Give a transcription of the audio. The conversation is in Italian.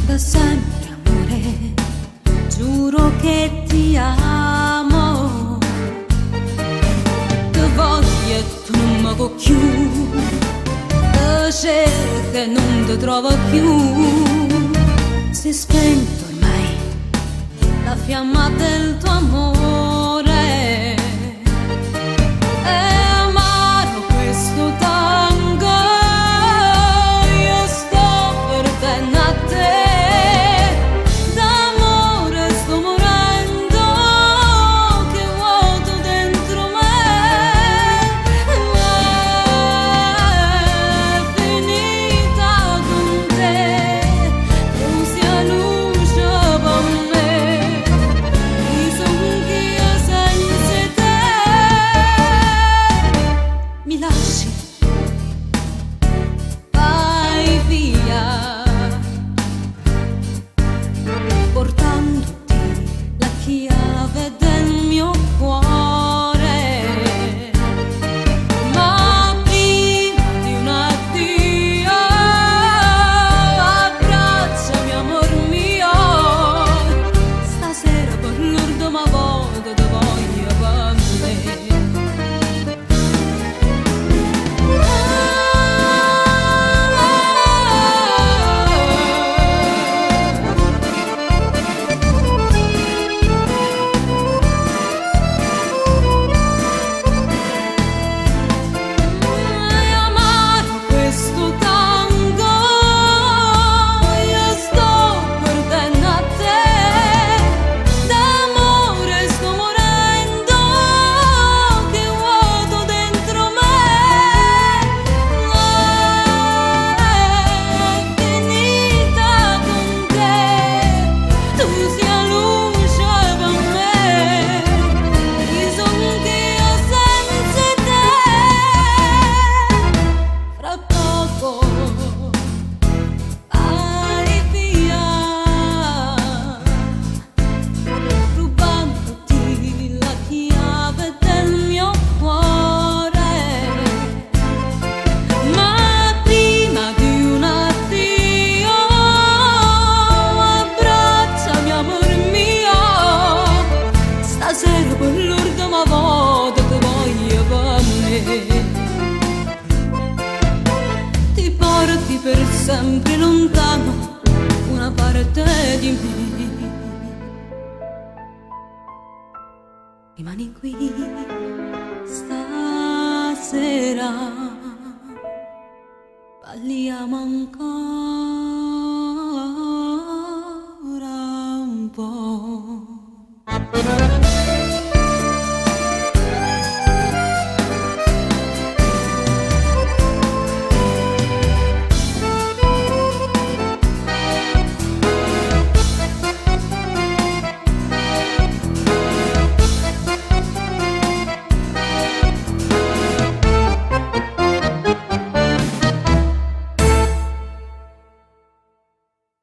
Da sempre amore, giuro che ti amo. Ti voglio e tu non mi vuoi più, ti cerco e non ti trovo più. Si è spento ormai la fiamma del tuo amore. Vai via, portandoti la chiave del mio cuore. Ma prima di un addio, abbracciami amor mio. Stasera per l'ultima volta ti voglio con me. Ti porti per sempre lontano una parte di me. Rimani qui stasera, parliamo ancora.